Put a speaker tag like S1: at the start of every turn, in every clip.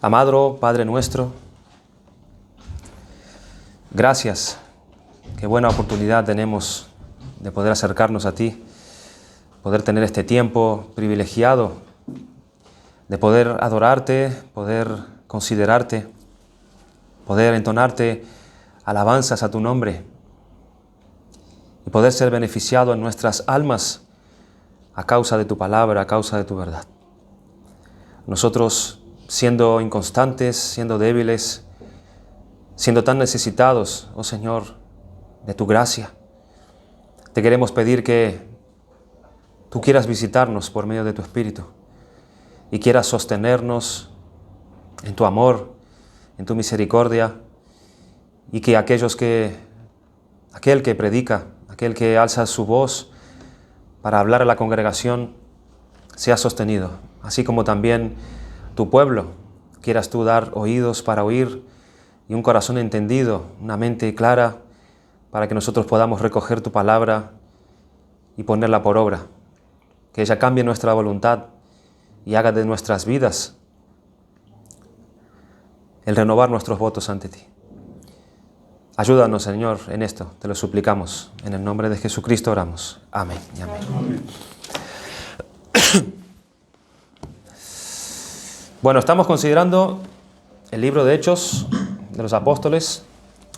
S1: Amado Padre nuestro, gracias. Qué buena oportunidad tenemos de poder acercarnos a ti, poder tener este tiempo privilegiado, de poder adorarte, poder considerarte, poder entonarte alabanzas a tu nombre y poder ser beneficiado en nuestras almas a causa de tu palabra, a causa de tu verdad. Nosotros, siendo inconstantes, siendo débiles, siendo tan necesitados, oh Señor, de tu gracia, te queremos pedir que tú quieras visitarnos por medio de tu Espíritu y quieras sostenernos en tu amor, en tu misericordia, y que aquel que predica, aquel que alza su voz para hablar a la congregación, sea sostenido, así como también tu pueblo, quieras tú dar oídos para oír y un corazón entendido, una mente clara, para que nosotros podamos recoger tu palabra y ponerla por obra, que ella cambie nuestra voluntad y haga de nuestras vidas el renovar nuestros votos ante ti. Ayúdanos, Señor, en esto, te lo suplicamos. En el nombre de Jesucristo oramos. Amén y amén. Amén. Bueno, estamos considerando el libro de Hechos de los Apóstoles,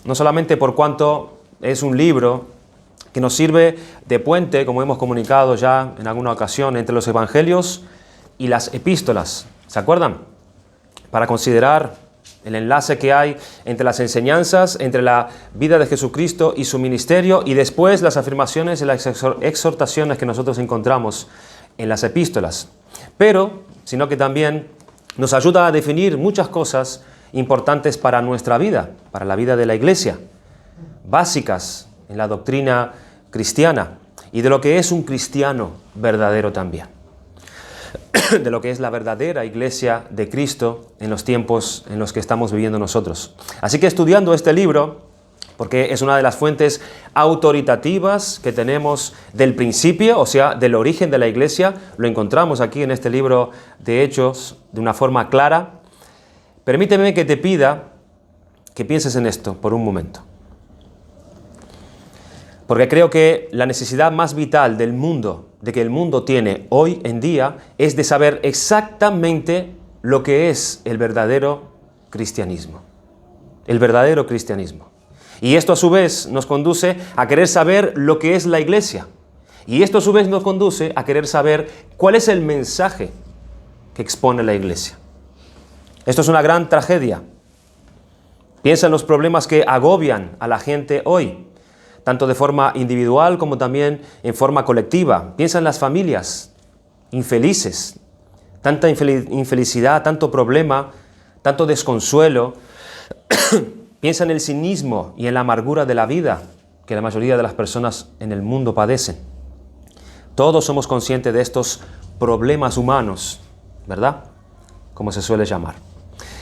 S1: no solamente por cuanto es un libro que nos sirve de puente, como hemos comunicado ya en alguna ocasión, entre los evangelios y las epístolas. ¿Se acuerdan? Para considerar el enlace que hay entre las enseñanzas, entre la vida de Jesucristo y su ministerio, y después las afirmaciones y las exhortaciones que nosotros encontramos en las epístolas. Pero, sino que también nos ayuda a definir muchas cosas importantes para nuestra vida, para la vida de la iglesia, básicas en la doctrina cristiana y de lo que es un cristiano verdadero también, de lo que es la verdadera iglesia de Cristo en los tiempos en los que estamos viviendo nosotros. Así que estudiando este libro, porque es una de las fuentes autoritativas que tenemos del principio, o sea, del origen de la iglesia, lo encontramos aquí en este libro de Hechos de una forma clara. Permíteme que te pida que pienses en esto por un momento. Porque creo que la necesidad más vital del mundo, de que el mundo tiene hoy en día, es de saber exactamente lo que es el verdadero cristianismo. El verdadero cristianismo. Y esto a su vez nos conduce a querer saber lo que es la iglesia. Y esto a su vez nos conduce a querer saber cuál es el mensaje que expone la iglesia. Esto es una gran tragedia. Piensa en los problemas que agobian a la gente hoy, tanto de forma individual como también en forma colectiva. Piensa en las familias infelices, tanta infelicidad, tanto problema, tanto desconsuelo. Piensa en el cinismo y en la amargura de la vida que la mayoría de las personas en el mundo padecen. Todos somos conscientes de estos problemas humanos, ¿verdad? Como se suele llamar.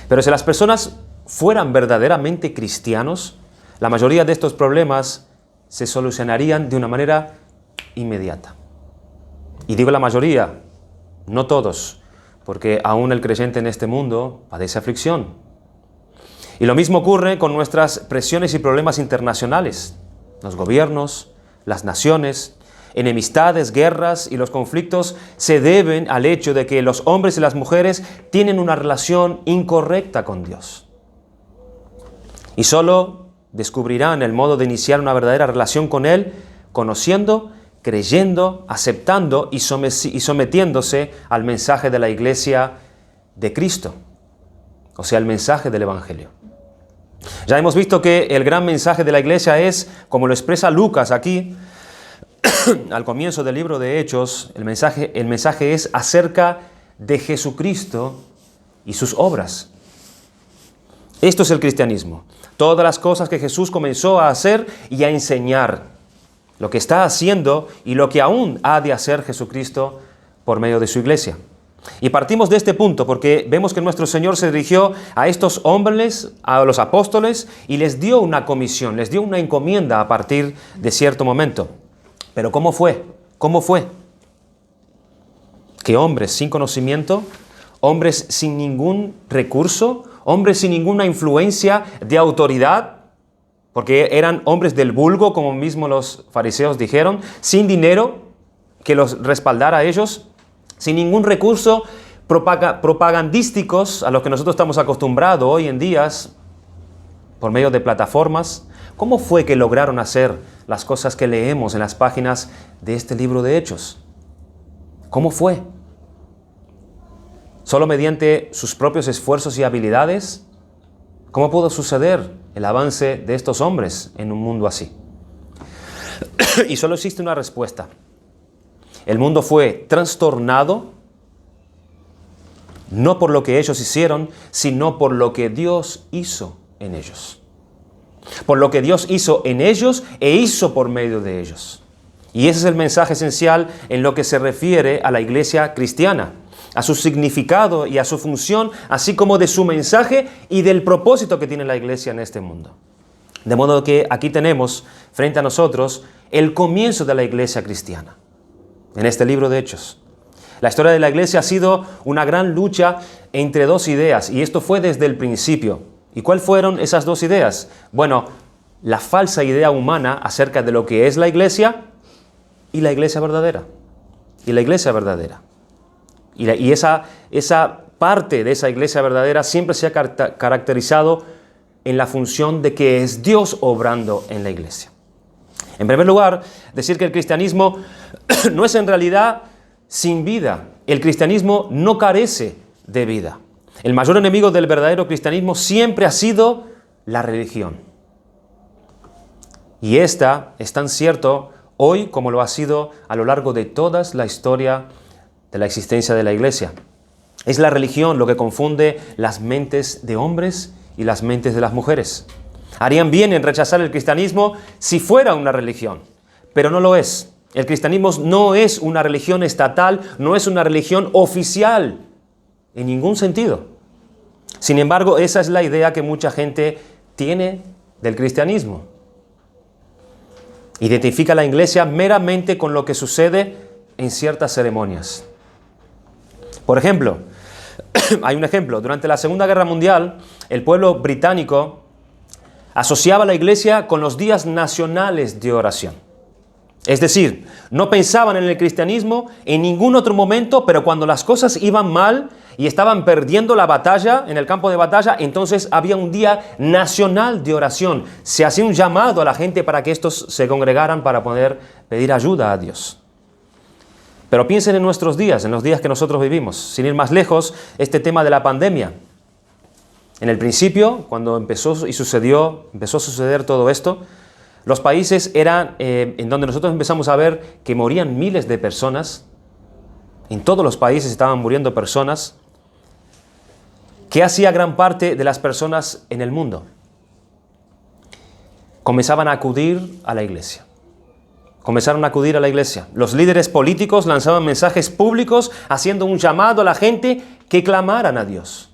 S1: Pero si las personas fueran verdaderamente cristianos, la mayoría de estos problemas se solucionarían de una manera inmediata. Y digo la mayoría, no todos, porque aún el creyente en este mundo padece aflicción. Y lo mismo ocurre con nuestras presiones y problemas internacionales. Los gobiernos, las naciones, enemistades, guerras y los conflictos se deben al hecho de que los hombres y las mujeres tienen una relación incorrecta con Dios. Y solo descubrirán el modo de iniciar una verdadera relación con Él, conociendo, creyendo, aceptando y sometiéndose al mensaje de la iglesia de Cristo, o sea, el mensaje del Evangelio. Ya hemos visto que el gran mensaje de la iglesia es, como lo expresa Lucas aquí, al comienzo del libro de Hechos, el mensaje es acerca de Jesucristo y sus obras. Esto es el cristianismo. Todas las cosas que Jesús comenzó a hacer y a enseñar. Lo que está haciendo y lo que aún ha de hacer Jesucristo por medio de su iglesia. Y partimos de este punto porque vemos que nuestro Señor se dirigió a estos hombres, a los apóstoles, y les dio una comisión, les dio una encomienda a partir de cierto momento. Pero ¿cómo fue? ¿Cómo fue? Que hombres sin conocimiento, hombres sin ningún recurso, hombres sin ninguna influencia de autoridad, porque eran hombres del vulgo, como mismo los fariseos dijeron, sin dinero que los respaldara a ellos, sin ningún recurso propagandísticos a los que nosotros estamos acostumbrados hoy en día por medio de plataformas. ¿Cómo fue que lograron hacer las cosas que leemos en las páginas de este libro de Hechos? ¿Cómo fue? ¿Solo mediante sus propios esfuerzos y habilidades? ¿Cómo pudo suceder el avance de estos hombres en un mundo así? Y solo existe una respuesta. El mundo fue trastornado no por lo que ellos hicieron, sino por lo que Dios hizo en ellos. Por lo que Dios hizo en ellos e hizo por medio de ellos. Y ese es el mensaje esencial en lo que se refiere a la iglesia cristiana, a su significado y a su función, así como de su mensaje y del propósito que tiene la iglesia en este mundo. De modo que aquí tenemos frente a nosotros el comienzo de la iglesia cristiana, en este libro de Hechos. La historia de la iglesia ha sido una gran lucha entre dos ideas, y esto fue desde el principio. ¿Y cuáles fueron esas dos ideas? Bueno, la falsa idea humana acerca de lo que es la iglesia y la iglesia verdadera. Y la iglesia verdadera. Y esa parte de esa iglesia verdadera siempre se ha caracterizado en la función de que es Dios obrando en la iglesia. En primer lugar, decir que el cristianismo no es en realidad sin vida. El cristianismo no carece de vida. El mayor enemigo del verdadero cristianismo siempre ha sido la religión. Y esta es tan cierto hoy como lo ha sido a lo largo de toda la historia de la existencia de la iglesia. Es la religión lo que confunde las mentes de hombres y las mentes de las mujeres. Harían bien en rechazar el cristianismo si fuera una religión, pero no lo es. El cristianismo no es una religión estatal, no es una religión oficial, en ningún sentido. Sin embargo, esa es la idea que mucha gente tiene del cristianismo. Identifica a la iglesia meramente con lo que sucede en ciertas ceremonias. Por ejemplo, hay un ejemplo. Durante la Segunda Guerra Mundial, el pueblo británico asociaba la iglesia con los días nacionales de oración. Es decir, no pensaban en el cristianismo en ningún otro momento, pero cuando las cosas iban mal y estaban perdiendo la batalla, en el campo de batalla, entonces había un día nacional de oración. Se hacía un llamado a la gente para que estos se congregaran para poder pedir ayuda a Dios. Pero piensen en nuestros días, en los días que nosotros vivimos. Sin ir más lejos, este tema de la pandemia. En el principio, cuando empezó a suceder todo esto, los países eran en donde nosotros empezamos a ver que morían miles de personas. En todos los países estaban muriendo personas. ¿Qué hacía gran parte de las personas en el mundo? Comenzaban a acudir a la iglesia. Comenzaron a acudir a la iglesia. Los líderes políticos lanzaban mensajes públicos haciendo un llamado a la gente que clamaran a Dios.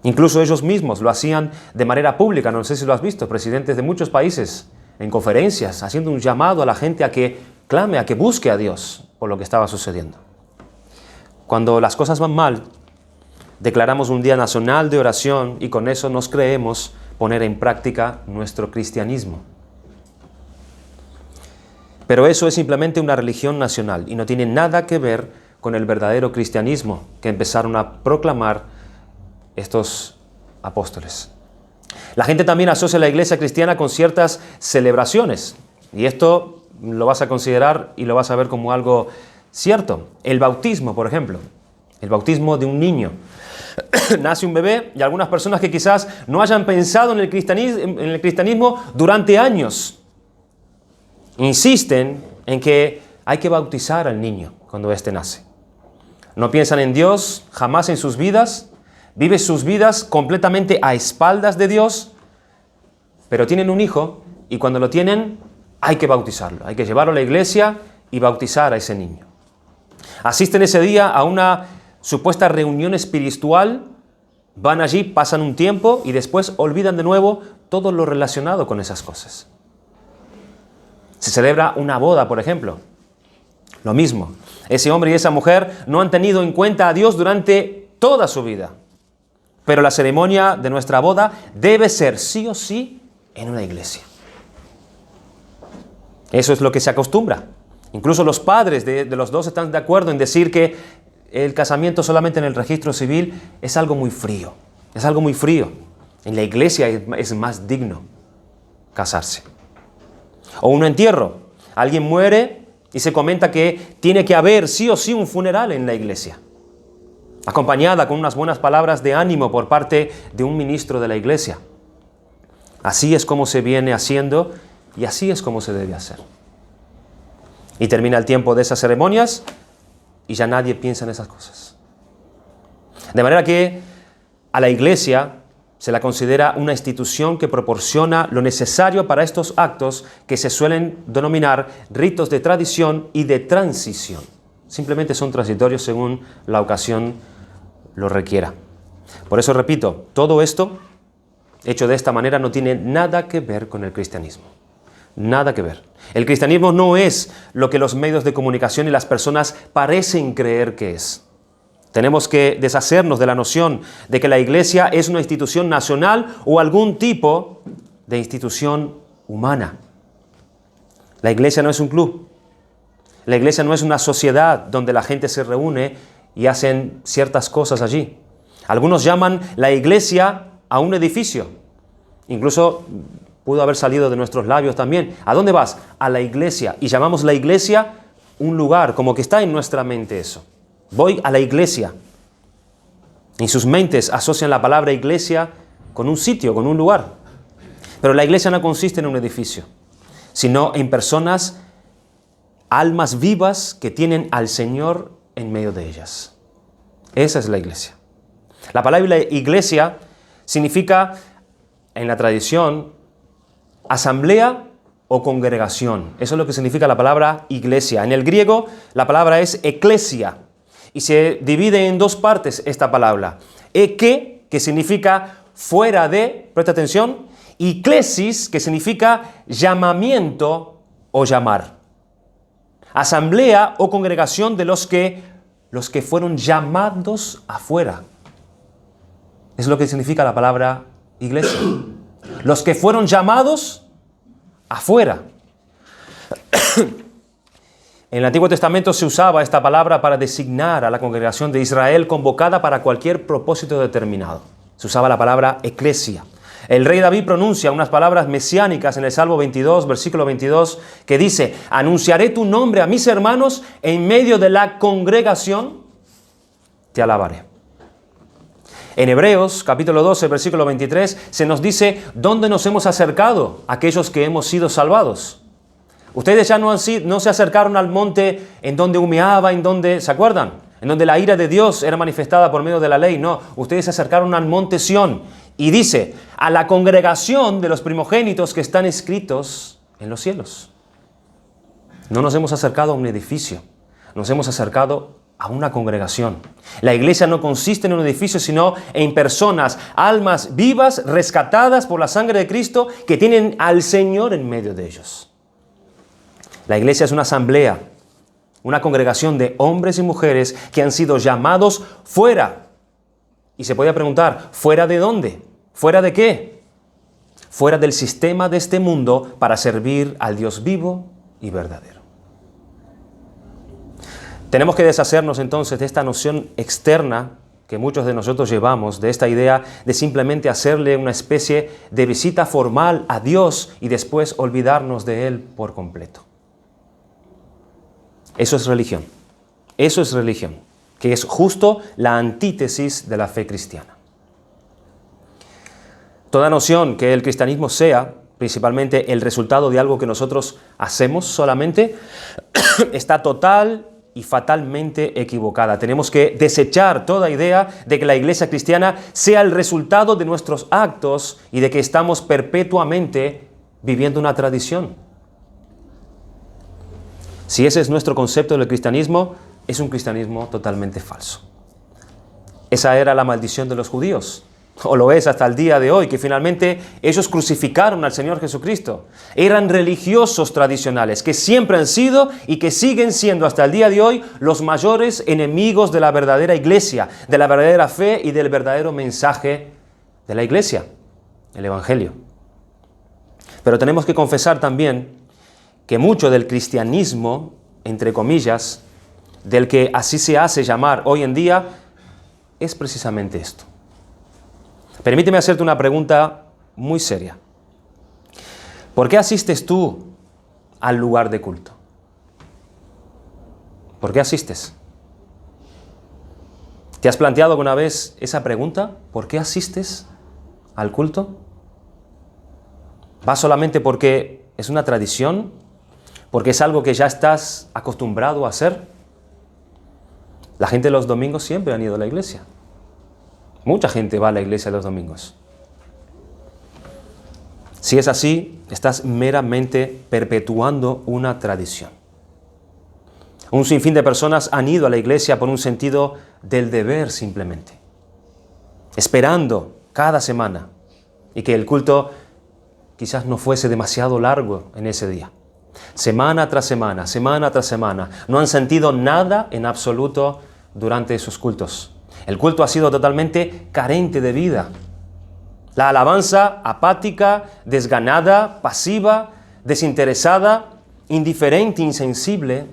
S1: Incluso ellos mismos lo hacían de manera pública, no sé si lo has visto, presidentes de muchos países en conferencias, haciendo un llamado a la gente a que clame, a que busque a Dios por lo que estaba sucediendo. Cuando las cosas van mal, declaramos un día nacional de oración y con eso nos creemos poner en práctica nuestro cristianismo. Pero eso es simplemente una religión nacional y no tiene nada que ver con el verdadero cristianismo que empezaron a proclamar estos apóstoles. La gente también asocia la iglesia cristiana con ciertas celebraciones, y esto lo vas a considerar y lo vas a ver como algo cierto. El bautismo, por ejemplo, el bautismo de un niño. Nace un bebé y algunas personas que quizás no hayan pensado en el cristianismo durante años, insisten en que hay que bautizar al niño cuando éste nace. No piensan en Dios jamás en sus vidas. Viven sus vidas completamente a espaldas de Dios, pero tienen un hijo y cuando lo tienen hay que bautizarlo, hay que llevarlo a la iglesia y bautizar a ese niño. Asisten ese día a una supuesta reunión espiritual, van allí, pasan un tiempo y después olvidan de nuevo todo lo relacionado con esas cosas. Se celebra una boda, por ejemplo, lo mismo. Ese hombre y esa mujer no han tenido en cuenta a Dios durante toda su vida. Pero la ceremonia de nuestra boda debe ser sí o sí en una iglesia. Eso es lo que se acostumbra. Incluso los padres de los dos están de acuerdo en decir que el casamiento solamente en el registro civil es algo muy frío. Es algo muy frío. En la iglesia es más digno casarse. O un entierro. Alguien muere y se comenta que tiene que haber sí o sí un funeral en la iglesia, acompañada con unas buenas palabras de ánimo por parte de un ministro de la iglesia. Así es como se viene haciendo y así es como se debe hacer. Y termina el tiempo de esas ceremonias y ya nadie piensa en esas cosas. De manera que a la iglesia se la considera una institución que proporciona lo necesario para estos actos que se suelen denominar ritos de tradición y de transición. Simplemente son transitorios según la ocasión lo requiera. Por eso repito, todo esto, hecho de esta manera, no tiene nada que ver con el cristianismo. Nada que ver. El cristianismo no es lo que los medios de comunicación y las personas parecen creer que es. Tenemos que deshacernos de la noción de que la iglesia es una institución nacional o algún tipo de institución humana. La iglesia no es un club. La iglesia no es una sociedad donde la gente se reúne y hacen ciertas cosas allí. Algunos llaman la iglesia a un edificio. Incluso pudo haber salido de nuestros labios también. ¿A dónde vas? A la iglesia. Y llamamos la iglesia un lugar, como que está en nuestra mente eso. Voy a la iglesia. En sus mentes asocian la palabra iglesia con un sitio, con un lugar. Pero la iglesia no consiste en un edificio, sino en personas, almas vivas que tienen al Señor en medio de ellas. Esa es la iglesia. La palabra iglesia significa, en la tradición, asamblea o congregación. Eso es lo que significa la palabra iglesia. En el griego, la palabra es eclesia. Y se divide en dos partes esta palabra. Eke, que significa fuera de, presta atención, y klesis, que significa llamamiento o llamar. Asamblea o congregación de los que fueron llamados afuera. Es lo que significa la palabra iglesia. Los que fueron llamados afuera. En el Antiguo Testamento se usaba esta palabra para designar a la congregación de Israel convocada para cualquier propósito determinado. Se usaba la palabra eclesia. El rey David pronuncia unas palabras mesiánicas en el Salmo 22, versículo 22, que dice: anunciaré tu nombre a mis hermanos, en medio de la congregación te alabaré. En Hebreos, capítulo 12, versículo 23, se nos dice dónde nos hemos acercado aquellos que hemos sido salvados. Ustedes ya no se acercaron al monte en donde humeaba, en donde, ¿se acuerdan? En donde la ira de Dios era manifestada por medio de la ley. No, ustedes se acercaron al monte Sión. Y dice, a la congregación de los primogénitos que están escritos en los cielos. No nos hemos acercado a un edificio, nos hemos acercado a una congregación. La iglesia no consiste en un edificio, sino en personas, almas vivas, rescatadas por la sangre de Cristo, que tienen al Señor en medio de ellos. La iglesia es una asamblea, una congregación de hombres y mujeres que han sido llamados fuera. Y se puede preguntar, ¿fuera de dónde? ¿Fuera de qué? Fuera del sistema de este mundo para servir al Dios vivo y verdadero. Tenemos que deshacernos entonces de esta noción externa que muchos de nosotros llevamos, de esta idea de simplemente hacerle una especie de visita formal a Dios y después olvidarnos de Él por completo. Eso es religión. Eso es religión, que es justo la antítesis de la fe cristiana. Toda noción que el cristianismo sea principalmente el resultado de algo que nosotros hacemos solamente está total y fatalmente equivocada. Tenemos que desechar toda idea de que la iglesia cristiana sea el resultado de nuestros actos y de que estamos perpetuamente viviendo una tradición. Si ese es nuestro concepto del cristianismo, es un cristianismo totalmente falso. Esa era la maldición de los judíos. o lo es hasta el día de hoy, que finalmente ellos crucificaron al Señor Jesucristo. Eran religiosos tradicionales, que siempre han sido y que siguen siendo hasta el día de hoy los mayores enemigos de la verdadera iglesia, de la verdadera fe y del verdadero mensaje de la iglesia, el Evangelio. Pero tenemos que confesar también que mucho del cristianismo, entre comillas, del que así se hace llamar hoy en día, es precisamente esto. Permíteme hacerte una pregunta muy seria. ¿Por qué asistes tú al lugar de culto? ¿Por qué asistes? ¿Te has planteado alguna vez esa pregunta? ¿Por qué asistes al culto? ¿Va solamente porque es una tradición? ¿Porque es algo que ya estás acostumbrado a hacer? La gente los domingos siempre han ido a la iglesia. Mucha gente va a la iglesia los domingos. Si es así, estás meramente perpetuando una tradición. Un sinfín de personas han ido a la iglesia por un sentido del deber simplemente, esperando cada semana y que el culto quizás no fuese demasiado largo en ese día. Semana tras semana, semana tras semana, no han sentido nada en absoluto durante esos cultos. El culto ha sido totalmente carente de vida. La alabanza apática, desganada, pasiva, desinteresada, indiferente, insensible.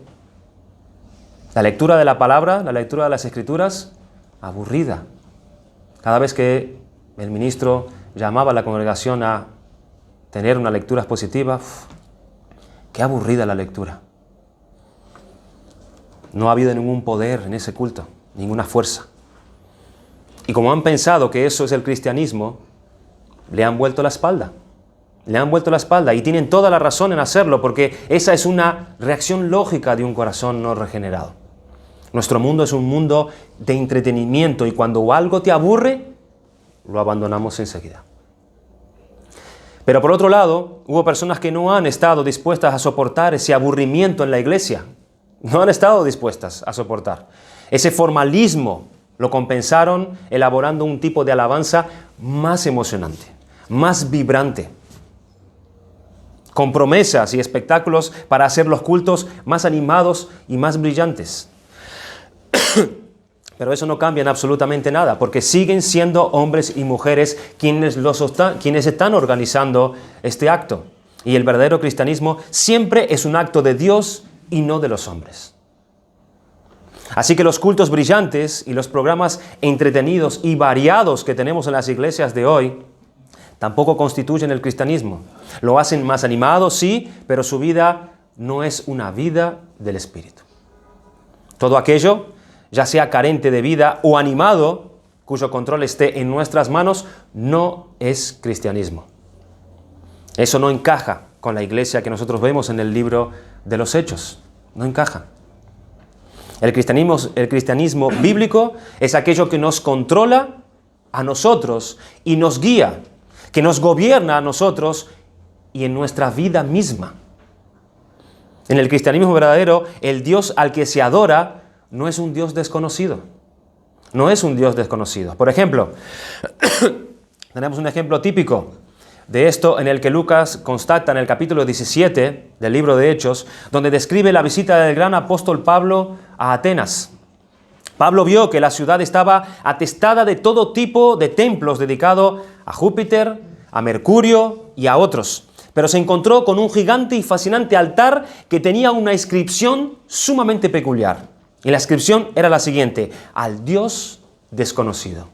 S1: La lectura de la palabra, la lectura de las Escrituras, aburrida. Cada vez que el ministro llamaba a la congregación a tener una lectura expositiva, qué aburrida la lectura. No ha habido ningún poder en ese culto, ninguna fuerza. Y como han pensado que eso es el cristianismo, le han vuelto la espalda. Le han vuelto la espalda y tienen toda la razón en hacerlo, porque esa es una reacción lógica de un corazón no regenerado. Nuestro mundo es un mundo de entretenimiento y cuando algo te aburre, lo abandonamos enseguida. Pero por otro lado, hubo personas que no han estado dispuestas a soportar ese aburrimiento en la iglesia. No han estado dispuestas a soportar. Ese formalismo lo compensaron elaborando un tipo de alabanza más emocionante, más vibrante, con promesas y espectáculos para hacer los cultos más animados y más brillantes. Pero eso no cambia en absolutamente nada, porque siguen siendo hombres y mujeres quienes están organizando este acto. Y el verdadero cristianismo siempre es un acto de Dios y no de los hombres. Así que los cultos brillantes y los programas entretenidos y variados que tenemos en las iglesias de hoy tampoco constituyen el cristianismo. Lo hacen más animado, sí, pero su vida no es una vida del Espíritu. Todo aquello, ya sea carente de vida o animado, cuyo control esté en nuestras manos, no es cristianismo. Eso no encaja con la iglesia que nosotros vemos en el libro de los Hechos. No encaja. El cristianismo bíblico es aquello que nos controla a nosotros y nos guía, que nos gobierna a nosotros y en nuestra vida misma. En el cristianismo verdadero, el Dios al que se adora no es un Dios desconocido. No es un Dios desconocido. Por ejemplo, tenemos un ejemplo típico de esto en el que Lucas constata en el capítulo 17 del libro de Hechos, donde describe la visita del gran apóstol Pablo a Atenas. Pablo vio que la ciudad estaba atestada de todo tipo de templos dedicados a Júpiter, a Mercurio y a otros. Pero se encontró con un gigante y fascinante altar que tenía una inscripción sumamente peculiar. Y la inscripción era la siguiente: al Dios desconocido.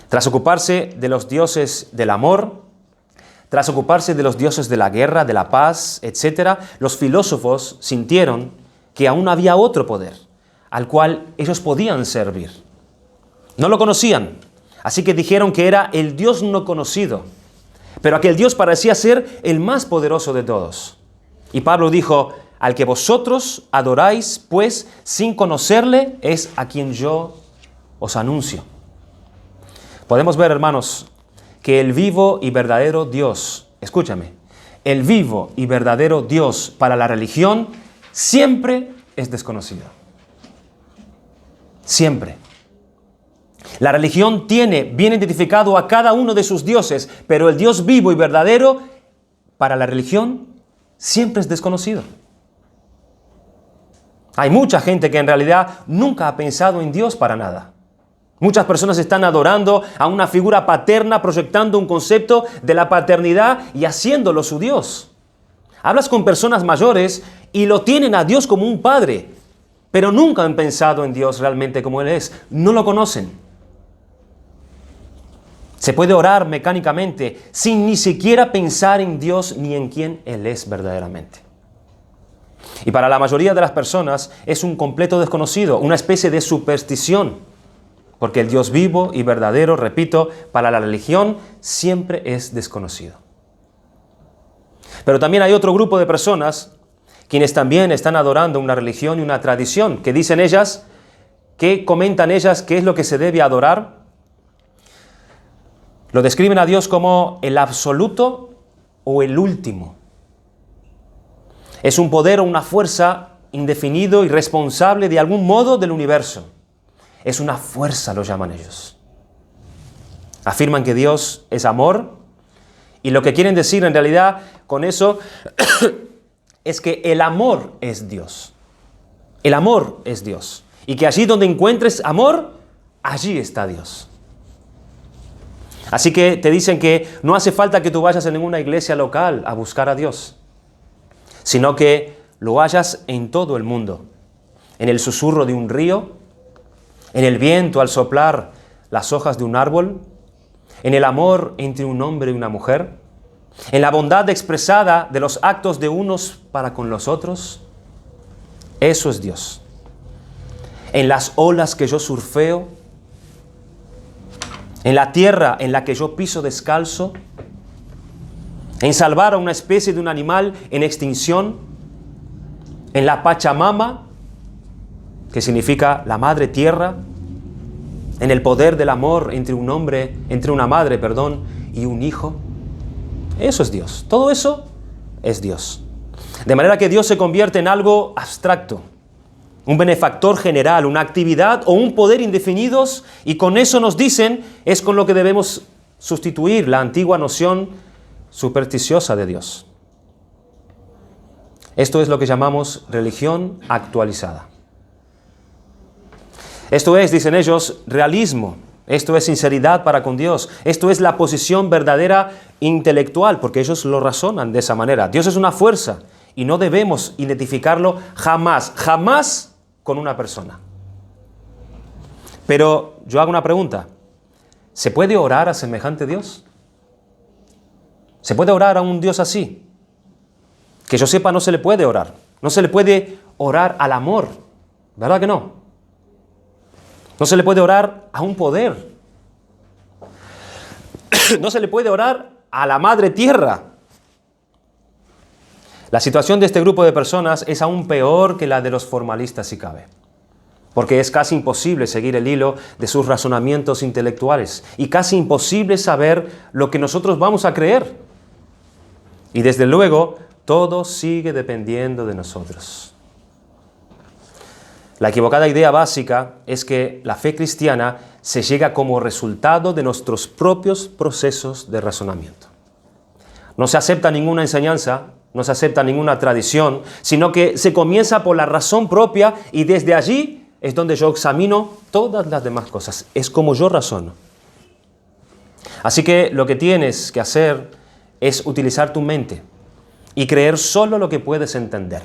S1: Tras ocuparse de los dioses del amor, tras ocuparse de los dioses de la guerra, de la paz, etc., los filósofos sintieron que aún había otro poder, al cual ellos podían servir. No lo conocían, así que dijeron que era el Dios no conocido, pero aquel Dios parecía ser el más poderoso de todos. Y Pablo dijo: al que vosotros adoráis, pues, sin conocerle, es a quien yo os anuncio. Podemos ver, hermanos, que el vivo y verdadero Dios, escúchame, el vivo y verdadero Dios para la religión siempre es desconocido. Siempre. La religión tiene bien identificado a cada uno de sus dioses, pero el Dios vivo y verdadero, para la religión, siempre es desconocido. Hay mucha gente que en realidad nunca ha pensado en Dios para nada. Muchas personas están adorando a una figura paterna, proyectando un concepto de la paternidad y haciéndolo su Dios. Hablas con personas mayores y lo tienen a Dios como un padre, pero nunca han pensado en Dios realmente como Él es. No lo conocen. Se puede orar mecánicamente sin ni siquiera pensar en Dios ni en quién Él es verdaderamente. Y para la mayoría de las personas es un completo desconocido, una especie de superstición. Porque el Dios vivo y verdadero, repito, para la religión siempre es desconocido. Pero también hay otro grupo de personas quienes también están adorando una religión y una tradición, que dicen ellas, que comentan ellas qué es lo que se debe adorar. Lo describen a Dios como el absoluto o el último. Es un poder o una fuerza indefinido y responsable de algún modo del universo. Es una fuerza, lo llaman ellos. Afirman que Dios es amor y lo que quieren decir en realidad con eso es que el amor es Dios. El amor es Dios. Y que allí donde encuentres amor, allí está Dios. Así que te dicen que no hace falta que tú vayas a ninguna iglesia local a buscar a Dios, sino que lo hallas en todo el mundo, en el susurro de un río, en el viento al soplar las hojas de un árbol, en el amor entre un hombre y una mujer, en la bondad expresada de los actos de unos para con los otros. Eso es Dios. En las olas que yo surfeo, en la tierra en la que yo piso descalzo, en salvar a una especie de un animal en extinción, en la Pachamama, que significa la madre tierra, en el poder del amor entre una madre, y un hijo. Eso es Dios. Todo eso es Dios. De manera que Dios se convierte en algo abstracto, un benefactor general, una actividad o un poder indefinidos, y con eso nos dicen es con lo que debemos sustituir la antigua noción supersticiosa de Dios. Esto es lo que llamamos religión actualizada. Esto es, dicen ellos, realismo. Esto es sinceridad para con Dios. Esto es la posición verdadera intelectual, porque ellos lo razonan de esa manera. Dios es una fuerza y no debemos identificarlo jamás con una persona. Pero yo hago una pregunta. ¿Se puede orar a semejante Dios? ¿Se puede orar a un Dios así? Que yo sepa, no se le puede orar. No se le puede orar al amor. ¿Verdad que no? No se le puede orar a un poder. No se le puede orar a la madre tierra. La situación de este grupo de personas es aún peor que la de los formalistas, si cabe. Porque es casi imposible seguir el hilo de sus razonamientos intelectuales y casi imposible saber lo que nosotros vamos a creer. Y desde luego, todo sigue dependiendo de nosotros. La equivocada idea básica es que la fe cristiana se llega como resultado de nuestros propios procesos de razonamiento. No se acepta ninguna enseñanza, no se acepta ninguna tradición, sino que se comienza por la razón propia y desde allí es donde yo examino todas las demás cosas. Es como yo razono. Así que lo que tienes que hacer es utilizar tu mente y creer solo lo que puedes entender.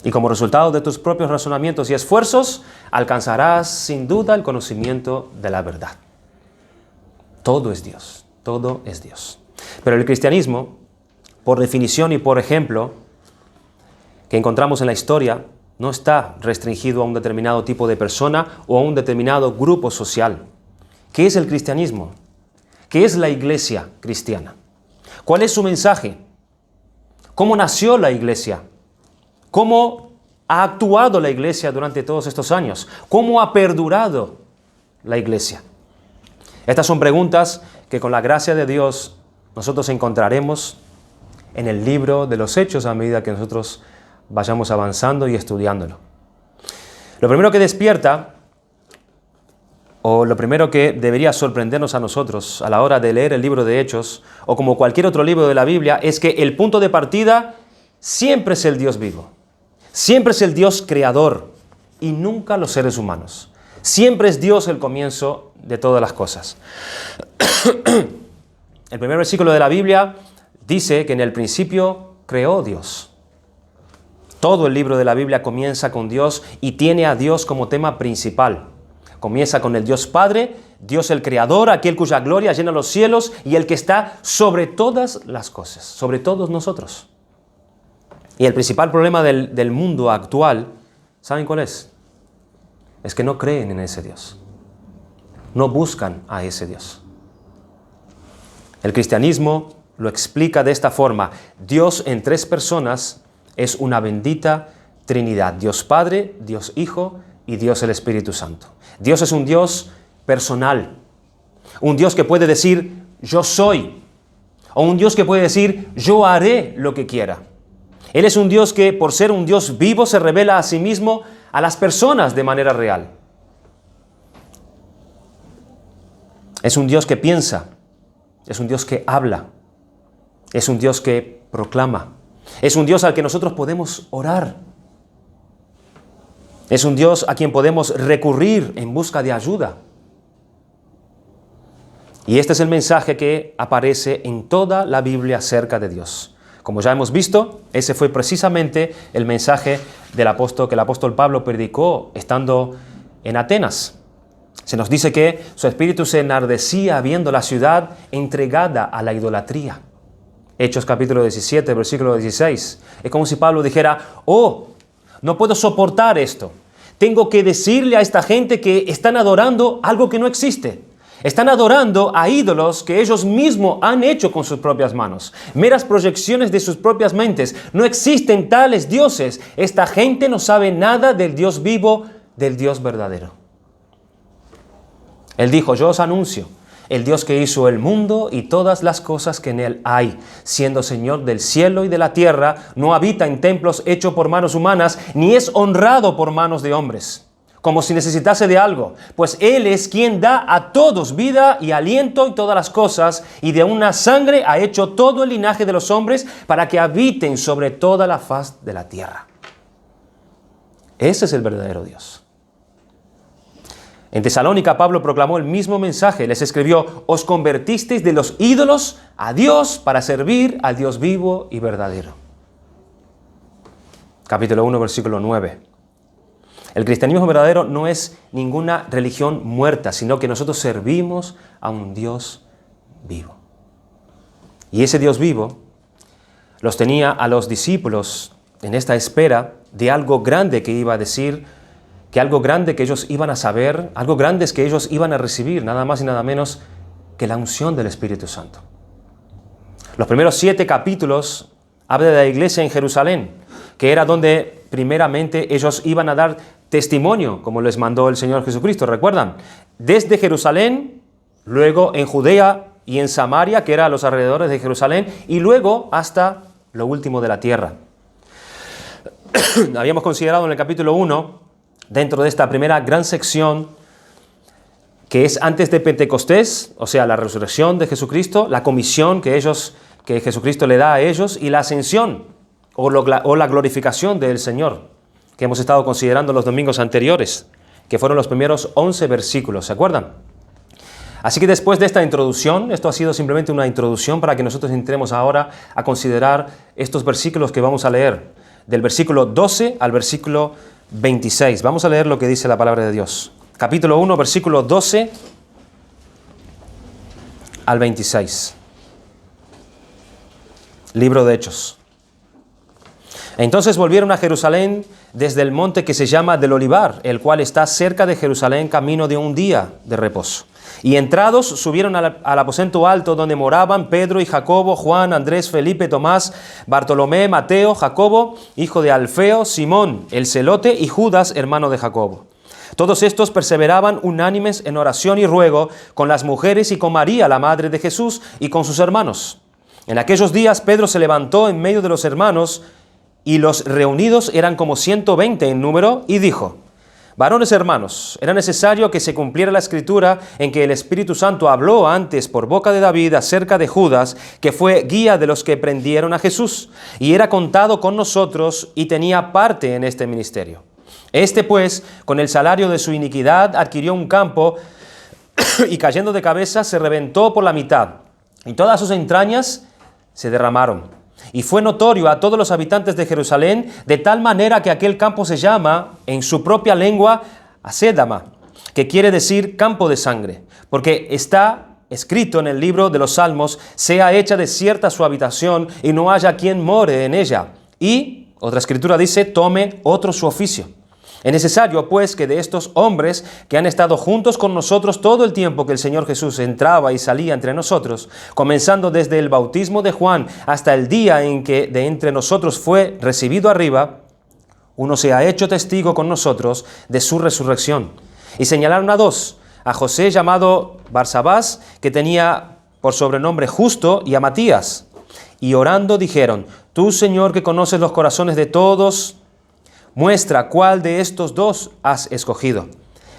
S1: Y como resultado de tus propios razonamientos y esfuerzos, alcanzarás sin duda el conocimiento de la verdad. Todo es Dios, todo es Dios. Pero el cristianismo, por definición y por ejemplo, que encontramos en la historia, no está restringido a un determinado tipo de persona o a un determinado grupo social. ¿Qué es el cristianismo? ¿Qué es la iglesia cristiana? ¿Cuál es su mensaje? ¿Cómo nació la iglesia? ¿Cómo ha actuado la iglesia durante todos estos años? ¿Cómo ha perdurado la iglesia? Estas son preguntas que con la gracia de Dios nosotros encontraremos en el libro de los Hechos a medida que nosotros vayamos avanzando y estudiándolo. Lo primero que despierta o lo primero que debería sorprendernos a nosotros a la hora de leer el libro de Hechos, o como cualquier otro libro de la Biblia, es que el punto de partida siempre es el Dios vivo. Siempre es el Dios creador y nunca los seres humanos. Siempre es Dios el comienzo de todas las cosas. El primer versículo de la Biblia dice que en el principio creó Dios. Todo el libro de la Biblia comienza con Dios y tiene a Dios como tema principal. Comienza con el Dios Padre, Dios el Creador, aquel cuya gloria llena los cielos y el que está sobre todas las cosas, sobre todos nosotros. Y el principal problema del mundo actual, ¿saben cuál es? Es que no creen en ese Dios. No buscan a ese Dios. El cristianismo lo explica de esta forma. Dios en tres personas es una bendita Trinidad. Dios Padre, Dios Hijo y Dios el Espíritu Santo. Dios es un Dios personal. Un Dios que puede decir, yo soy. O un Dios que puede decir, yo haré lo que quiera. Él es un Dios que, por ser un Dios vivo, se revela a sí mismo a las personas de manera real. Es un Dios que piensa. Es un Dios que habla. Es un Dios que proclama. Es un Dios al que nosotros podemos orar. Es un Dios a quien podemos recurrir en busca de ayuda. Y este es el mensaje que aparece en toda la Biblia acerca de Dios. Como ya hemos visto, ese fue precisamente el mensaje que el apóstol Pablo predicó estando en Atenas. Se nos dice que su espíritu se enardecía viendo la ciudad entregada a la idolatría. Hechos capítulo 17, versículo 16. Es como si Pablo dijera, no puedo soportar esto. Tengo que decirle a esta gente que están adorando algo que no existe. Están adorando a ídolos que ellos mismos han hecho con sus propias manos. Meras proyecciones de sus propias mentes. No existen tales dioses. Esta gente no sabe nada del Dios vivo, del Dios verdadero. Él dijo, yo os anuncio, el Dios que hizo el mundo y todas las cosas que en él hay, siendo Señor del cielo y de la tierra, no habita en templos hechos por manos humanas, ni es honrado por manos de hombres, como si necesitase de algo, pues Él es quien da a todos vida y aliento y todas las cosas, y de una sangre ha hecho todo el linaje de los hombres para que habiten sobre toda la faz de la tierra. Ese es el verdadero Dios. En Tesalónica, Pablo proclamó el mismo mensaje. Les escribió, os convertisteis de los ídolos a Dios para servir al Dios vivo y verdadero. Capítulo 1, versículo 9. El cristianismo verdadero no es ninguna religión muerta, sino que nosotros servimos a un Dios vivo. Y ese Dios vivo los tenía a los discípulos en esta espera de algo grande que iba a decir, que algo grande que ellos iban a saber, algo grande es que ellos iban a recibir, nada más y nada menos que la unción del Espíritu Santo. Los primeros 7 capítulos habla de la iglesia en Jerusalén, que era donde primeramente ellos iban a dar testimonio, como les mandó el Señor Jesucristo, ¿recuerdan? Desde Jerusalén, luego en Judea y en Samaria, que era a los alrededores de Jerusalén, y luego hasta lo último de la tierra. Habíamos considerado en el capítulo 1, dentro de esta primera gran sección, que es antes de Pentecostés, o sea, la resurrección de Jesucristo, la comisión que Jesucristo le da a ellos, y la ascensión, o la glorificación del Señor, que hemos estado considerando los domingos anteriores, que fueron los primeros 11 versículos, ¿se acuerdan? Así que después de esta introducción, esto ha sido simplemente una introducción para que nosotros entremos ahora a considerar estos versículos que vamos a leer, del versículo 12 al versículo 26. Vamos a leer lo que dice la palabra de Dios. Capítulo 1, versículo 12 al 26. Libro de Hechos. Entonces volvieron a Jerusalén desde el monte que se llama del Olivar, el cual está cerca de Jerusalén, camino de un día de reposo. Y entrados subieron al aposento alto donde moraban Pedro y Jacobo, Juan, Andrés, Felipe, Tomás, Bartolomé, Mateo, Jacobo, hijo de Alfeo, Simón, el celote, y Judas, hermano de Jacobo. Todos estos perseveraban unánimes en oración y ruego con las mujeres y con María, la madre de Jesús, y con sus hermanos. En aquellos días Pedro se levantó en medio de los hermanos, y los reunidos eran como 120 en número, y dijo: Varones hermanos, era necesario que se cumpliera la escritura en que el Espíritu Santo habló antes por boca de David acerca de Judas, que fue guía de los que prendieron a Jesús, y era contado con nosotros y tenía parte en este ministerio. Este pues, con el salario de su iniquidad, adquirió un campo y cayendo de cabeza se reventó por la mitad, y todas sus entrañas se derramaron. Y fue notorio a todos los habitantes de Jerusalén, de tal manera que aquel campo se llama, en su propia lengua, Acédama, que quiere decir campo de sangre, porque está escrito en el libro de los Salmos: sea hecha desierta su habitación y no haya quien more en ella. Y otra escritura dice: tome otro su oficio. Es necesario, pues, que de estos hombres que han estado juntos con nosotros todo el tiempo que el Señor Jesús entraba y salía entre nosotros, comenzando desde el bautismo de Juan hasta el día en que de entre nosotros fue recibido arriba, uno se ha hecho testigo con nosotros de su resurrección. Y señalaron a dos: a José llamado Barsabás, que tenía por sobrenombre Justo, y a Matías. Y orando dijeron: tú, Señor, que conoces los corazones de todos, muestra cuál de estos dos has escogido,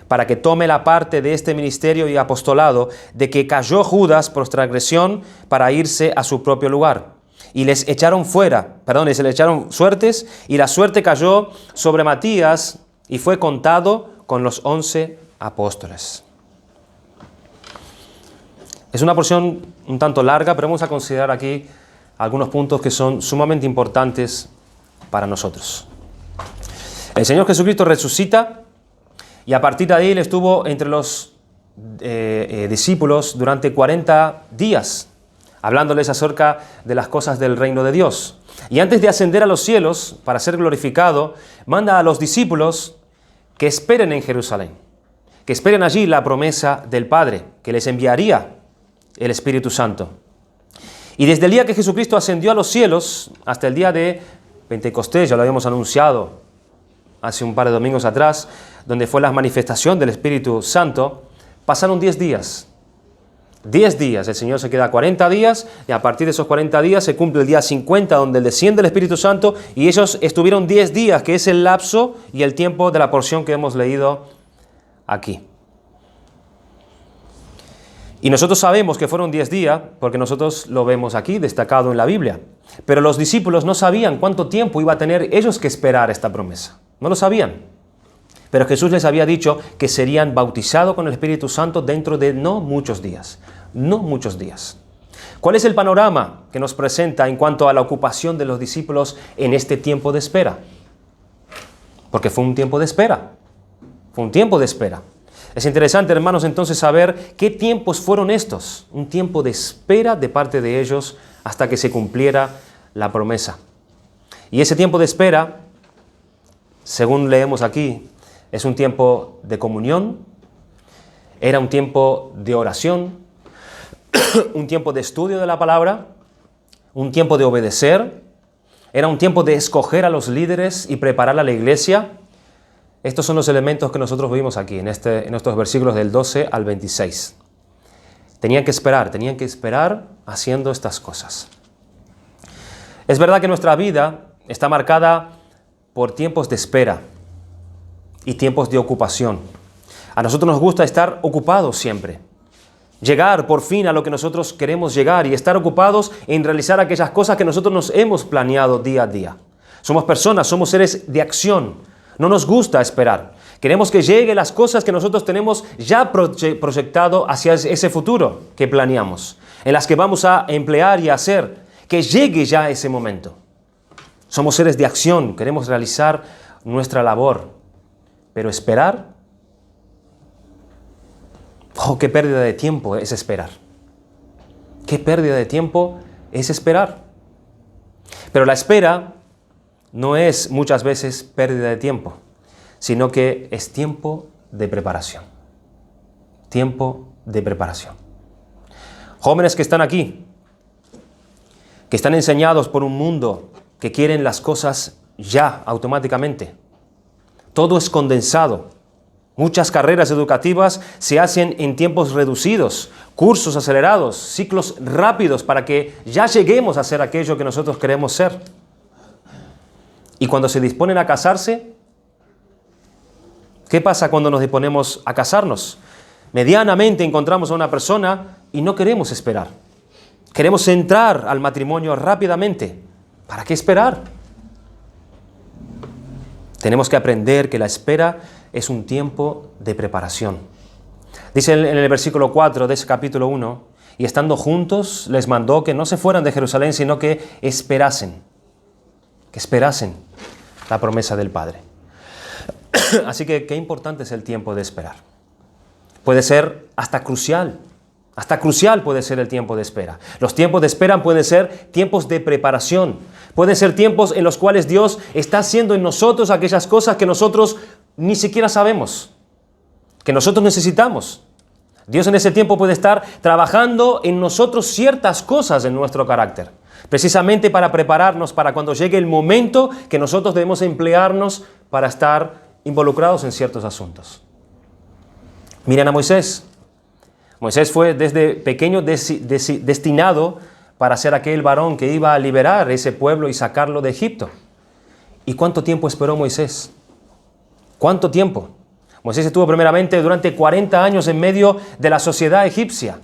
S1: para que tome la parte de este ministerio y apostolado de que cayó Judas por transgresión para irse a su propio lugar. Y les echaron se le echaron suertes, y la suerte cayó sobre Matías y fue contado con los 11 apóstoles. Es una porción un tanto larga, pero vamos a considerar aquí algunos puntos que son sumamente importantes para nosotros. El Señor Jesucristo resucita y a partir de ahí Él estuvo entre los discípulos durante 40 días, hablándoles acerca de las cosas del reino de Dios. Y antes de ascender a los cielos para ser glorificado, manda a los discípulos que esperen en Jerusalén, que esperen allí la promesa del Padre, que les enviaría el Espíritu Santo. Y desde el día que Jesucristo ascendió a los cielos hasta el día de Pentecostés, ya lo habíamos anunciado hace un par de domingos atrás, donde fue la manifestación del Espíritu Santo, pasaron 10 días. 10 días, el Señor se queda 40 días, y a partir de esos 40 días se cumple el día 50, donde desciende el Espíritu Santo, y ellos estuvieron 10 días, que es el lapso y el tiempo de la porción que hemos leído aquí. Y nosotros sabemos que fueron 10 días, porque nosotros lo vemos aquí, destacado en la Biblia. Pero los discípulos no sabían cuánto tiempo iba a tener ellos que esperar esta promesa. No lo sabían. Pero Jesús les había dicho que serían bautizados con el Espíritu Santo dentro de no muchos días. No muchos días. ¿Cuál es el panorama que nos presenta en cuanto a la ocupación de los discípulos en este tiempo de espera? Porque fue un tiempo de espera. Fue un tiempo de espera. Es interesante, hermanos, entonces saber qué tiempos fueron estos. Un tiempo de espera de parte de ellos hasta que se cumpliera la promesa. Y ese tiempo de espera, según leemos aquí, es un tiempo de comunión, era un tiempo de oración, un tiempo de estudio de la palabra, un tiempo de obedecer, era un tiempo de escoger a los líderes y preparar a la iglesia. Estos son los elementos que nosotros vimos aquí, en estos versículos del 12 al 26. Tenían que esperar haciendo estas cosas. Es verdad que nuestra vida está marcada por tiempos de espera y tiempos de ocupación. A nosotros nos gusta estar ocupados siempre. Llegar por fin a lo que nosotros queremos llegar y estar ocupados en realizar aquellas cosas que nosotros nos hemos planeado día a día. Somos personas, somos seres de acción. No nos gusta esperar. Queremos que lleguen las cosas que nosotros tenemos ya proyectado hacia ese futuro que planeamos, en las que vamos a emplear y hacer, que llegue ya ese momento. Somos seres de acción, queremos realizar nuestra labor, pero esperar, qué pérdida de tiempo es esperar. Qué pérdida de tiempo es esperar. Pero la espera no es muchas veces pérdida de tiempo, sino que es tiempo de preparación. Tiempo de preparación. Jóvenes que están aquí, que están enseñados por un mundo que quieren las cosas ya, automáticamente. Todo es condensado. Muchas carreras educativas se hacen en tiempos reducidos, cursos acelerados, ciclos rápidos para que ya lleguemos a ser aquello que nosotros queremos ser. Y cuando se disponen a casarse, ¿Qué pasa cuando nos disponemos a casarnos? Medianamente encontramos a una persona y no queremos esperar. Queremos entrar al matrimonio rápidamente. ¿Para qué esperar? Tenemos que aprender que la espera es un tiempo de preparación. Dice en el versículo 4 de ese capítulo 1, y estando juntos les mandó que no se fueran de Jerusalén, sino que esperasen la promesa del Padre. Así que qué importante es el tiempo de esperar. Puede ser hasta crucial puede ser el tiempo de espera. Los tiempos de espera pueden ser tiempos de preparación. Pueden ser tiempos en los cuales Dios está haciendo en nosotros aquellas cosas que nosotros ni siquiera sabemos, que nosotros necesitamos. Dios en ese tiempo puede estar trabajando en nosotros ciertas cosas en nuestro carácter, precisamente para prepararnos para cuando llegue el momento que nosotros debemos emplearnos para estar involucrados en ciertos asuntos. Miren a Moisés. Moisés fue desde pequeño destinado para ser aquel varón que iba a liberar ese pueblo y sacarlo de Egipto. ¿Y cuánto tiempo esperó Moisés? ¿Cuánto tiempo? Moisés estuvo primeramente durante 40 años en medio de la sociedad egipcia.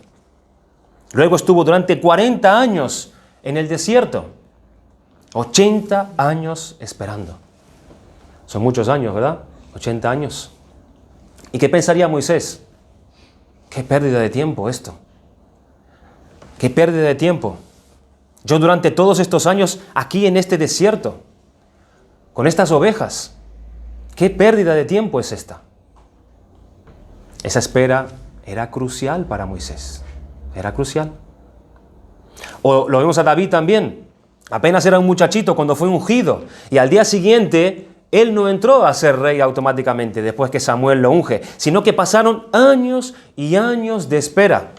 S1: Luego estuvo durante 40 años en el desierto. 80 años esperando. Son muchos años, ¿verdad? 80 años. ¿Y qué pensaría Moisés? Qué pérdida de tiempo esto. Qué pérdida de tiempo. Yo durante todos estos años aquí en este desierto, con estas ovejas, qué pérdida de tiempo es esta. Esa espera era crucial para Moisés. Era crucial. O lo vemos a David también. Apenas era un muchachito cuando fue ungido. Y al día siguiente, él no entró a ser rey automáticamente después que Samuel lo unge, sino que pasaron años y años de espera.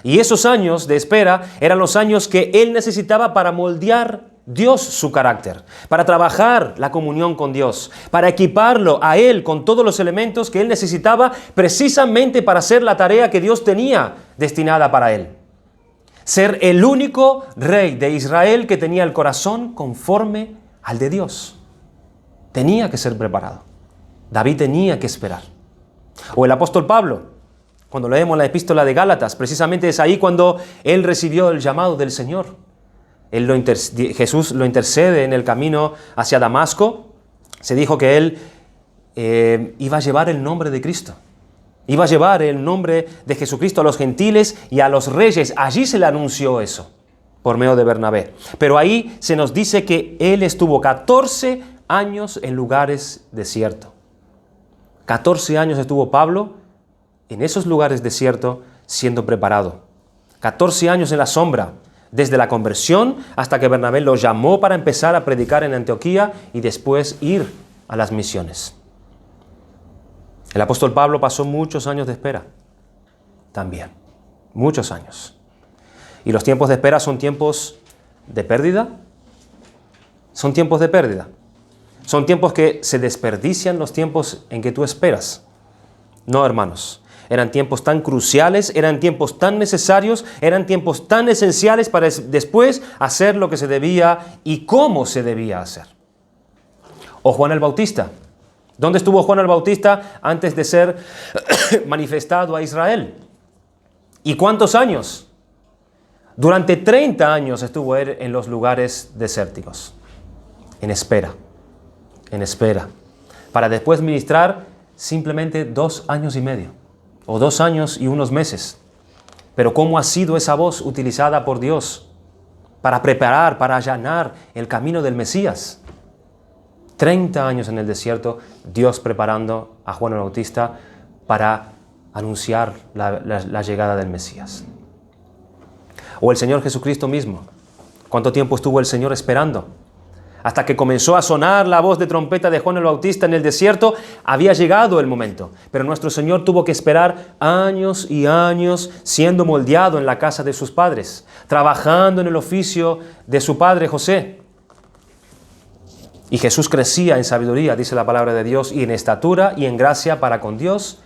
S1: Y esos años de espera eran los años que él necesitaba para moldear Dios su carácter, para trabajar la comunión con Dios, para equiparlo a él con todos los elementos que él necesitaba precisamente para hacer la tarea que Dios tenía destinada para él. Ser el único rey de Israel que tenía el corazón conforme al de Dios. Tenía que ser preparado. David tenía que esperar. O el apóstol Pablo, cuando leemos la epístola de Gálatas, precisamente es ahí cuando él recibió el llamado del Señor. Jesús lo intercede en el camino hacia Damasco. Se dijo que él iba a llevar el nombre de Cristo. Iba a llevar el nombre de Jesucristo a los gentiles y a los reyes. Allí se le anunció eso, por medio de Bernabé. Pero ahí se nos dice que él estuvo 14 años en lugares desiertos. 14 años estuvo Pablo en esos lugares desiertos siendo preparado. 14 años en la sombra, desde la conversión hasta que Bernabé lo llamó para empezar a predicar en Antioquía y después ir a las misiones. El apóstol Pablo pasó muchos años de espera. También, muchos años. Y los tiempos de espera son tiempos de pérdida. Son tiempos de pérdida. Son tiempos que se desperdician los tiempos en que tú esperas. No, hermanos. Eran tiempos tan cruciales, eran tiempos tan necesarios, eran tiempos tan esenciales para después hacer lo que se debía y cómo se debía hacer. O Juan el Bautista. ¿Dónde estuvo Juan el Bautista antes de ser manifestado a Israel? ¿Y cuántos años? Durante 30 años estuvo él en los lugares desérticos, en espera, para después ministrar simplemente 2 años y medio, o 2 años y unos meses. Pero ¿cómo ha sido esa voz utilizada por Dios para preparar, para allanar el camino del Mesías? 30 años en el desierto, Dios preparando a Juan el Bautista para anunciar la llegada del Mesías. O el Señor Jesucristo mismo. ¿Cuánto tiempo estuvo el Señor esperando? Hasta que comenzó a sonar la voz de trompeta de Juan el Bautista en el desierto, había llegado el momento. Pero nuestro Señor tuvo que esperar años y años siendo moldeado en la casa de sus padres, trabajando en el oficio de su padre José. Y Jesús crecía en sabiduría, dice la palabra de Dios, y en estatura y en gracia para con Dios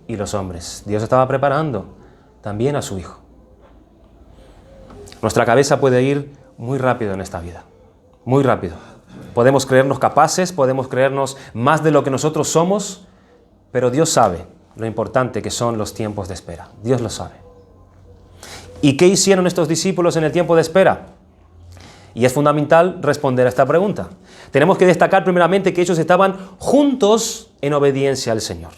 S1: y los hombres. Dios estaba preparando también a su Hijo. Nuestra cabeza puede ir muy rápido en esta vida, muy rápido. Podemos creernos capaces, podemos creernos más de lo que nosotros somos, Pero Dios sabe lo importante que son los tiempos de espera. Dios lo sabe. ¿Y qué hicieron estos discípulos en el tiempo de espera? Y es fundamental responder a esta pregunta. Tenemos que destacar primeramente que ellos estaban juntos en obediencia al Señor.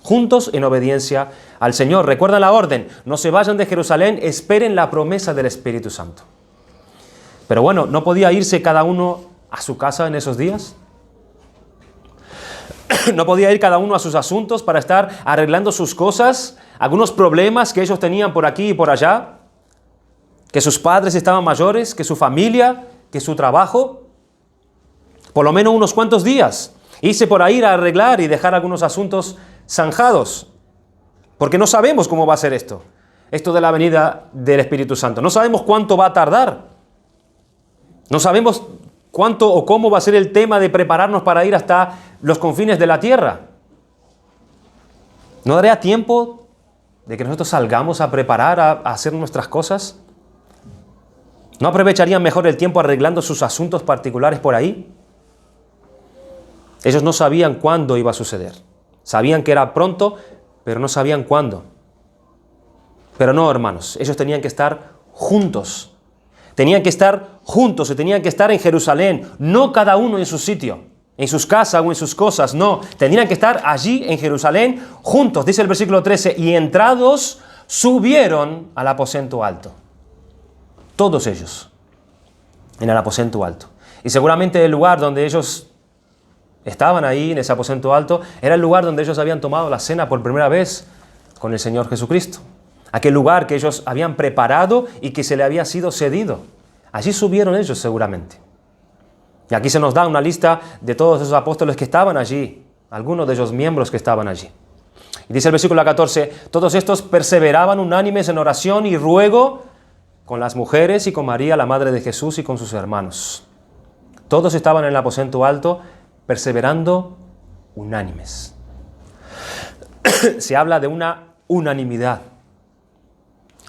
S1: Juntos en obediencia al Señor. Recuerda la orden: no se vayan de Jerusalén, esperen la promesa del Espíritu Santo. Pero bueno, ¿no podía irse cada uno a su casa en esos días? ¿No podía ir cada uno a sus asuntos para estar arreglando sus cosas? Algunos problemas que ellos tenían por aquí y por allá. Que sus padres estaban mayores, que su familia, que su trabajo. Por lo menos unos cuantos días. Irse por ahí a arreglar y dejar algunos asuntos zanjados. Porque no sabemos cómo va a ser esto. Esto de la venida del Espíritu Santo. No sabemos cuánto va a tardar. No sabemos cuánto o cómo va a ser el tema de prepararnos para ir hasta los confines de la tierra. ¿No daría tiempo de que nosotros salgamos a preparar, a hacer nuestras cosas? ¿No aprovecharían mejor el tiempo arreglando sus asuntos particulares por ahí? Ellos no sabían cuándo iba a suceder. Sabían que era pronto, pero no sabían cuándo. Pero no, hermanos, ellos tenían que estar juntos. Tenían que estar juntos, se tenían que estar en Jerusalén, no cada uno en su sitio, en sus casas o en sus cosas, no. Tenían que estar allí en Jerusalén juntos. Dice el versículo 13, y entrados subieron al aposento alto. Todos ellos en el aposento alto. Y seguramente el lugar donde ellos estaban ahí, en ese aposento alto, era el lugar donde ellos habían tomado la cena por primera vez con el Señor Jesucristo. Aquel lugar que ellos habían preparado y que se le había sido cedido. Allí subieron ellos seguramente. Y aquí se nos da una lista de todos esos apóstoles que estaban allí, algunos de ellos miembros que estaban allí. Y dice el versículo 14, todos estos perseveraban unánimes en oración y ruego con las mujeres y con María, la madre de Jesús, y con sus hermanos. Todos estaban en el aposento alto, perseverando unánimes. Se habla de una unanimidad.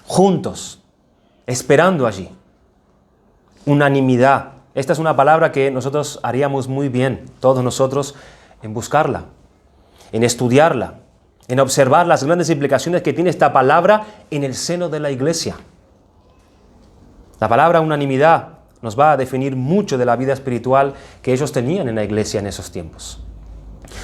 S1: Juntos, esperando allí. Unanimidad. Esta es una palabra que nosotros haríamos muy bien, todos nosotros, en buscarla, en estudiarla, en observar las grandes implicaciones que tiene esta palabra en el seno de la iglesia. La palabra unanimidad nos va a definir mucho de la vida espiritual que ellos tenían en la iglesia en esos tiempos.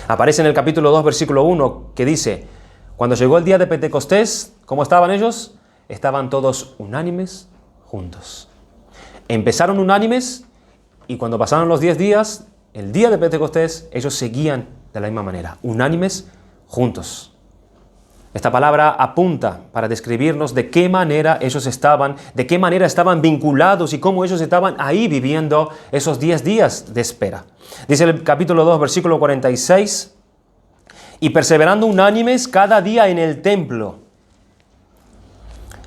S1: Aparece en el capítulo 2, versículo 1, que dice, cuando llegó el día de Pentecostés, ¿cómo estaban ellos? Estaban todos unánimes juntos. Empezaron unánimes y cuando pasaron los 10 días, el día de Pentecostés, ellos seguían de la misma manera, unánimes juntos. Esta palabra apunta para describirnos de qué manera ellos estaban, de qué manera estaban vinculados y cómo ellos estaban ahí viviendo esos 10 días de espera. Dice el capítulo 2, versículo 46, y perseverando unánimes cada día en el templo.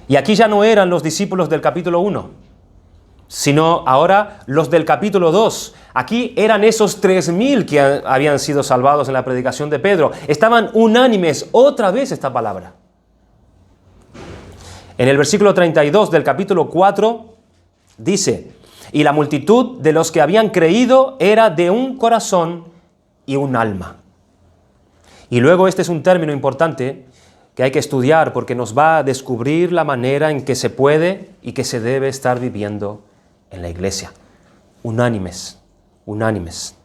S1: Y aquí ya no eran los discípulos del capítulo 1, sino ahora los del capítulo 2. Aquí eran esos 3.000 que habían sido salvados en la predicación de Pedro. Estaban unánimes, otra vez esta palabra. En el versículo 32 del capítulo 4 dice, y la multitud de los que habían creído era de un corazón y un alma. Y luego este es un término importante que hay que estudiar porque nos va a descubrir la manera en que se puede y que se debe estar viviendo en la iglesia. Unánimes, unánimes.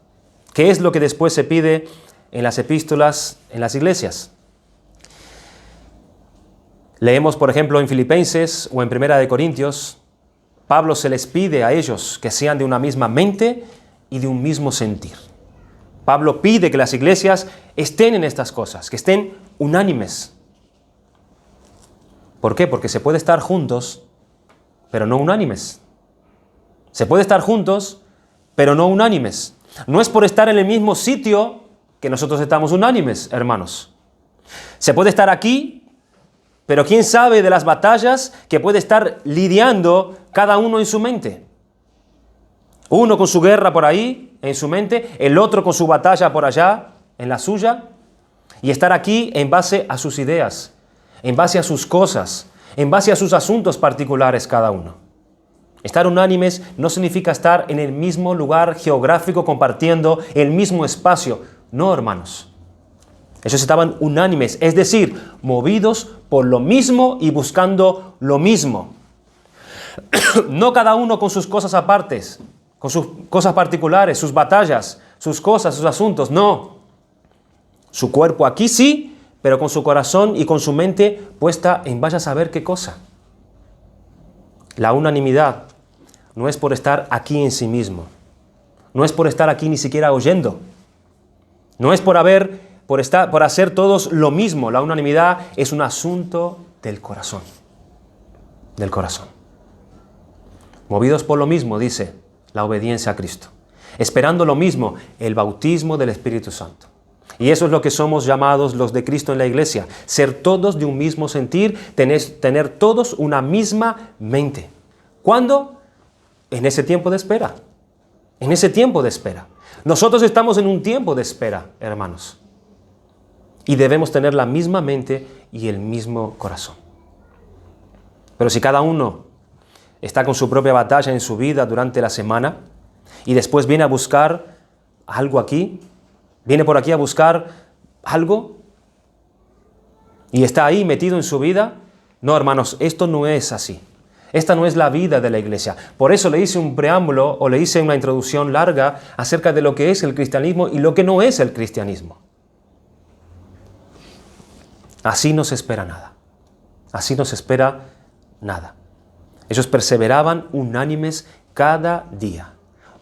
S1: ¿Qué es lo que después se pide en las epístolas, en las iglesias? Leemos, por ejemplo, en Filipenses o en Primera de Corintios, Pablo se les pide a ellos que sean de una misma mente y de un mismo sentir. Pablo pide que las iglesias estén en estas cosas, que estén unánimes. ¿Por qué? Porque se puede estar juntos, pero no unánimes. Se puede estar juntos, pero no unánimes. No es por estar en el mismo sitio que nosotros estamos unánimes, hermanos. Se puede estar aquí, pero quién sabe de las batallas que puede estar lidiando cada uno en su mente. Uno con su guerra por ahí, en su mente, el otro con su batalla por allá, en la suya, y estar aquí en base a sus ideas, en base a sus cosas, en base a sus asuntos particulares cada uno. Estar unánimes no significa estar en el mismo lugar geográfico compartiendo el mismo espacio. No, hermanos. Ellos estaban unánimes, es decir, movidos por lo mismo y buscando lo mismo. No cada uno con sus cosas apartes, con sus cosas particulares, sus batallas, sus cosas, sus asuntos, no. Su cuerpo aquí sí, pero con su corazón y con su mente puesta en vaya a saber qué cosa. La unanimidad no es por estar aquí en sí mismo, no es por estar aquí ni siquiera oyendo, no es por hacer todos lo mismo. La unanimidad es un asunto del corazón, del corazón. Movidos por lo mismo, dice, la obediencia a Cristo. Esperando lo mismo, el bautismo del Espíritu Santo. Y eso es lo que somos llamados los de Cristo en la iglesia. Ser todos de un mismo sentir, tener todos una misma mente. ¿Cuándo? En ese tiempo de espera. En ese tiempo de espera. Nosotros estamos en un tiempo de espera, hermanos. Y debemos tener la misma mente y el mismo corazón. Pero si cada uno está con su propia batalla en su vida durante la semana y después viene a buscar algo aquí, viene por aquí a buscar algo y está ahí metido en su vida, no, hermanos, esto no es así. Esta no es la vida de la iglesia. Por eso le hice un preámbulo o le hice una introducción larga acerca de lo que es el cristianismo y lo que no es el cristianismo. Así no se espera nada. Así no se espera nada. Ellos perseveraban unánimes cada día,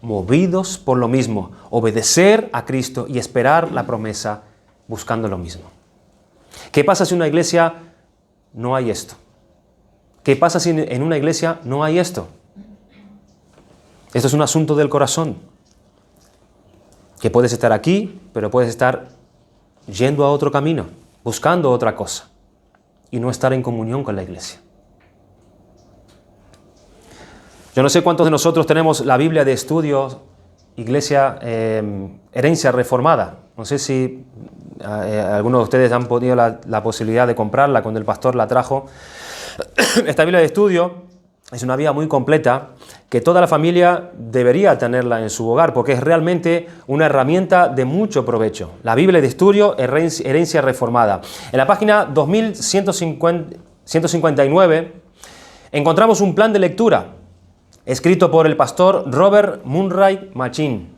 S1: movidos por lo mismo, obedecer a Cristo y esperar la promesa buscando lo mismo. ¿Qué pasa si en una iglesia no hay esto? ¿Qué pasa si en una iglesia no hay esto? Esto es un asunto del corazón. Que puedes estar aquí, pero puedes estar yendo a otro camino, buscando otra cosa y no estar en comunión con la iglesia. Yo no sé cuántos de nosotros tenemos la Biblia de estudio, Iglesia Herencia Reformada. No sé si algunos de ustedes han tenido la posibilidad de comprarla cuando el pastor la trajo. Esta Biblia de estudio es una Biblia muy completa que toda la familia debería tenerla en su hogar porque es realmente una herramienta de mucho provecho. La Biblia de estudio Herencia Reformada. En la página 2159 encontramos un plan de lectura escrito por el pastor Robert Murray McCheyne.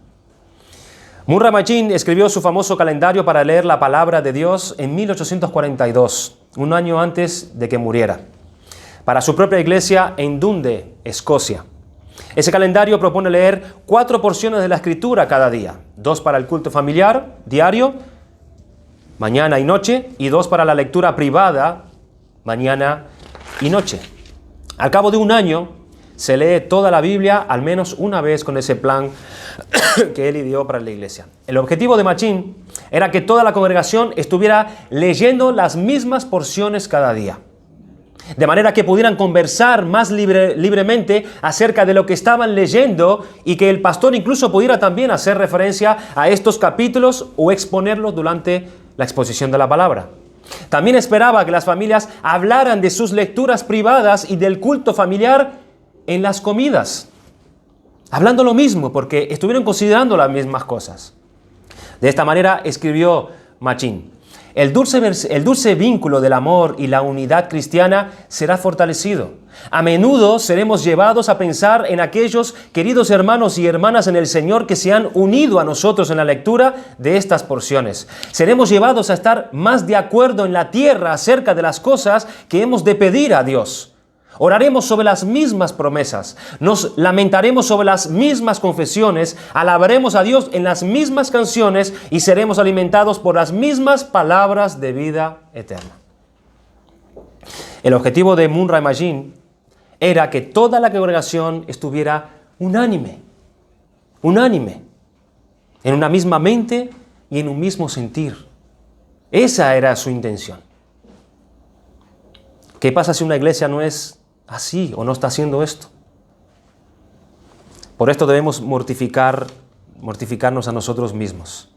S1: Murray McCheyne escribió su famoso calendario para leer la palabra de Dios en 1842, un año antes de que muriera, para su propia iglesia en Dundee, Escocia. Ese calendario propone leer 4 porciones de la Escritura cada día, 2 para el culto familiar diario, mañana y noche, y 2 para la lectura privada, mañana y noche. Al cabo de un año, se lee toda la Biblia al menos una vez con ese plan que él ideó para la iglesia. El objetivo de McCheyne era que toda la congregación estuviera leyendo las mismas porciones cada día, de manera que pudieran conversar más libremente acerca de lo que estaban leyendo y que el pastor incluso pudiera también hacer referencia a estos capítulos o exponerlos durante la exposición de la palabra. También esperaba que las familias hablaran de sus lecturas privadas y del culto familiar en las comidas, hablando lo mismo, porque estuvieron considerando las mismas cosas. De esta manera escribió McCheyne: el dulce vínculo del amor y la unidad cristiana será fortalecido. A menudo seremos llevados a pensar en aquellos queridos hermanos y hermanas en el Señor que se han unido a nosotros en la lectura de estas porciones. Seremos llevados a estar más de acuerdo en la tierra acerca de las cosas que hemos de pedir a Dios. Oraremos sobre las mismas promesas, nos lamentaremos sobre las mismas confesiones, alabaremos a Dios en las mismas canciones y seremos alimentados por las mismas palabras de vida eterna. El objetivo de Murray McCheyne era que toda la congregación estuviera unánime, en una misma mente y en un mismo sentir. Esa era su intención. ¿Qué pasa si una iglesia no es así o no está haciendo esto? Por esto debemos mortificarnos a nosotros mismos,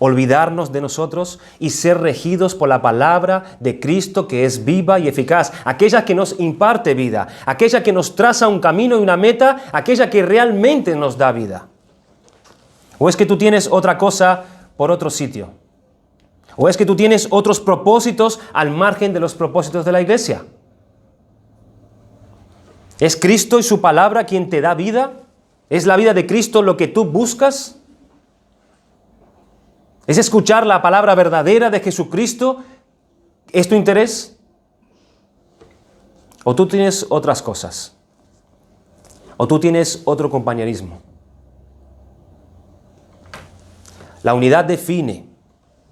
S1: olvidarnos de nosotros y ser regidos por la palabra de Cristo, que es viva y eficaz, aquella que nos imparte vida, aquella que nos traza un camino y una meta, aquella que realmente nos da vida. ¿O es que tú tienes otra cosa por otro sitio? ¿O es que tú tienes otros propósitos al margen de los propósitos de la iglesia? ¿Es Cristo y su palabra quien te da vida? ¿Es la vida de Cristo lo que tú buscas? ¿Es escuchar la palabra verdadera de Jesucristo? ¿Es tu interés? ¿O tú tienes otras cosas? ¿O tú tienes otro compañerismo? La unidad define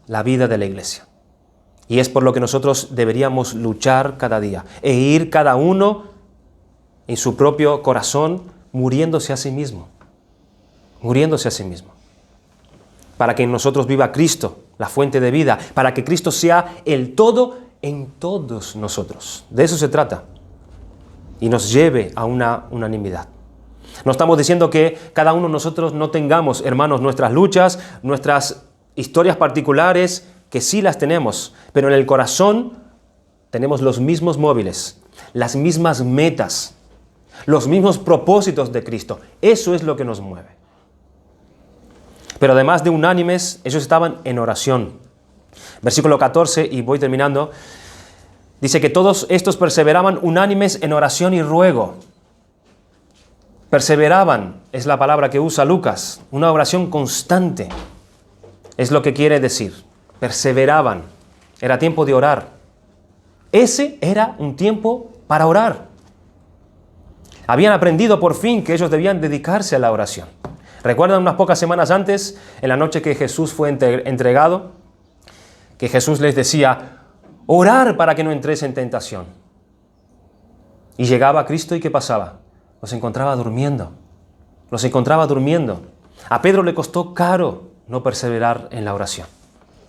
S1: la vida de la iglesia. Y es por lo que nosotros deberíamos luchar cada día e ir cada uno en su propio corazón muriéndose a sí mismo. Muriéndose a sí mismo. Para que en nosotros viva Cristo, la fuente de vida, para que Cristo sea el todo en todos nosotros. De eso se trata. Y nos lleve a una unanimidad. No estamos diciendo que cada uno de nosotros no tengamos, hermanos, nuestras luchas, nuestras historias particulares, que sí las tenemos, pero en el corazón tenemos los mismos móviles, las mismas metas, los mismos propósitos de Cristo. Eso es lo que nos mueve. Pero además de unánimes, ellos estaban en oración. Versículo 14, y voy terminando, dice que todos estos perseveraban unánimes en oración y ruego. Perseveraban, es la palabra que usa Lucas, una oración constante. Es lo que quiere decir. Perseveraban. Era tiempo de orar. Ese era un tiempo para orar. Habían aprendido por fin que ellos debían dedicarse a la oración. ¿Recuerdan unas pocas semanas antes, en la noche que Jesús fue entregado? Que Jesús les decía, orar para que no entréis en tentación. Y llegaba Cristo y ¿qué pasaba? Los encontraba durmiendo. Los encontraba durmiendo. A Pedro le costó caro no perseverar en la oración.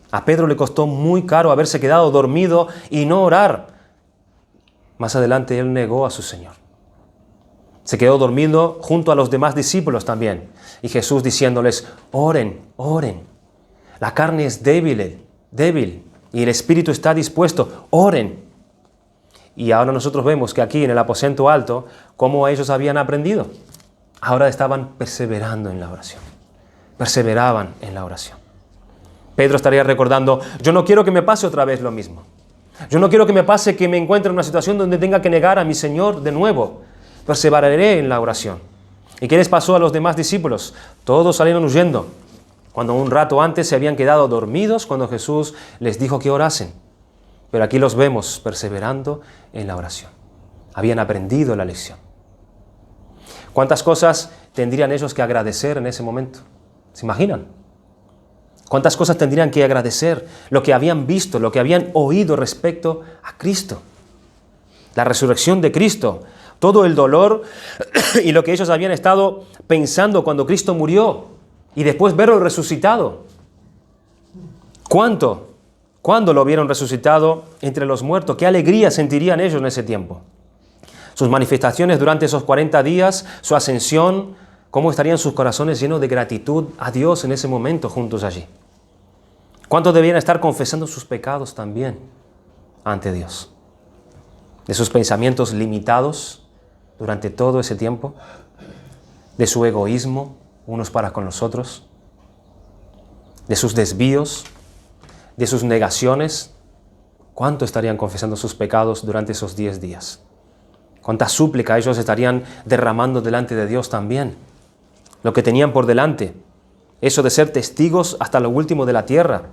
S1: A Pedro le costó muy caro haberse quedado dormido y no orar. Más adelante él negó a su Señor. Se quedó dormido junto a los demás discípulos también. Y Jesús diciéndoles, oren, oren. La carne es débil y el espíritu está dispuesto. Oren. Y ahora nosotros vemos que aquí en el aposento alto, cómo ellos habían aprendido. Ahora estaban perseverando en la oración. Perseveraban en la oración. Pedro estaría recordando, yo no quiero que me pase otra vez lo mismo. Yo no quiero que me pase que me encuentre en una situación donde tenga que negar a mi Señor de nuevo. Perseveraré en la oración. ¿Y qué les pasó a los demás discípulos? Todos salieron huyendo. Cuando un rato antes se habían quedado dormidos cuando Jesús les dijo que orasen. Pero aquí los vemos perseverando en la oración. Habían aprendido la lección. ¿Cuántas cosas tendrían ellos que agradecer en ese momento? ¿Se imaginan? ¿Cuántas cosas tendrían que agradecer? Lo que habían visto, lo que habían oído respecto a Cristo. La resurrección de Cristo. Todo el dolor y lo que ellos habían estado pensando cuando Cristo murió. Y después verlo resucitado. ¿Cuándo lo vieron resucitado entre los muertos? ¿Qué alegría sentirían ellos en ese tiempo? Sus manifestaciones durante esos 40 días, su ascensión, ¿cómo estarían sus corazones llenos de gratitud a Dios en ese momento juntos allí? ¿Cuántos debían estar confesando sus pecados también ante Dios? De sus pensamientos limitados durante todo ese tiempo, de su egoísmo unos para con los otros, de sus desvíos, de sus negaciones. ¿Cuánto estarían confesando sus pecados durante esos 10 días? ¿Cuánta súplica ellos estarían derramando delante de Dios también? Lo que tenían por delante, eso de ser testigos hasta lo último de la tierra,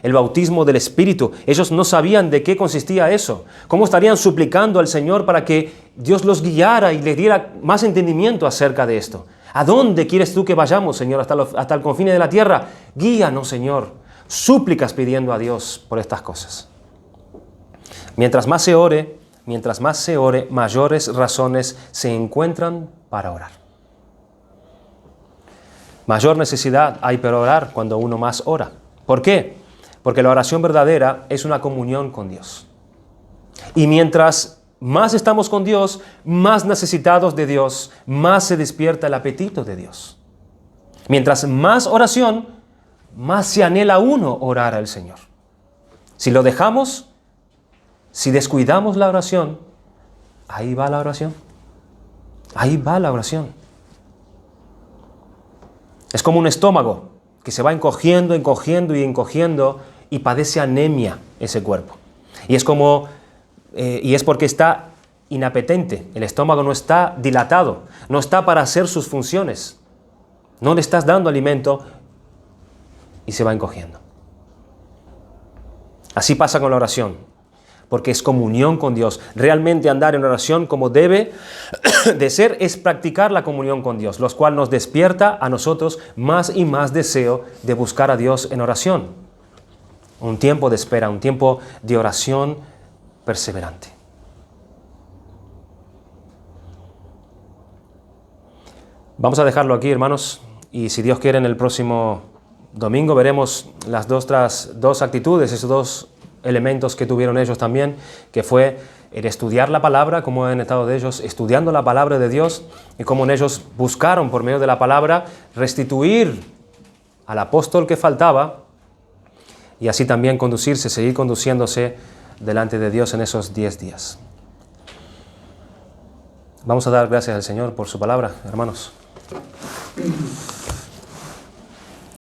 S1: el bautismo del Espíritu. Ellos no sabían de qué consistía eso. ¿Cómo estarían suplicando al Señor para que Dios los guiara y les diera más entendimiento acerca de esto? ¿A dónde quieres tú que vayamos, Señor? ¿Hasta el confine de la tierra? Guíanos, Señor. Súplicas pidiendo a Dios por estas cosas. Mientras más se ore, mayores razones se encuentran para orar. Mayor necesidad hay para orar cuando uno más ora. ¿Por qué? Porque la oración verdadera es una comunión con Dios. Y mientras más estamos con Dios, más necesitados de Dios, más se despierta el apetito de Dios. Mientras más oración, más se anhela uno orar al Señor. Si lo dejamos, si descuidamos la oración, ahí va la oración. Ahí va la oración. Es como un estómago que se va encogiendo y padece anemia ese cuerpo. Y es porque está inapetente, el estómago no está dilatado, no está para hacer sus funciones. No le estás dando alimento y se va encogiendo. Así pasa con la oración, porque es comunión con Dios. Realmente andar en oración como debe de ser es practicar la comunión con Dios, lo cual nos despierta a nosotros más y más deseo de buscar a Dios en oración. Un tiempo de espera, un tiempo de oración perseverante. Vamos a dejarlo aquí, hermanos, y si Dios quiere en el próximo domingo veremos las dos actitudes, esos dos elementos que tuvieron ellos también, que fue el estudiar la palabra, cómo han estado de ellos estudiando la palabra de Dios y cómo ellos buscaron por medio de la palabra restituir al apóstol que faltaba y así también seguir conduciéndose delante de Dios en esos 10 días. Vamos a dar gracias al Señor por su palabra, hermanos.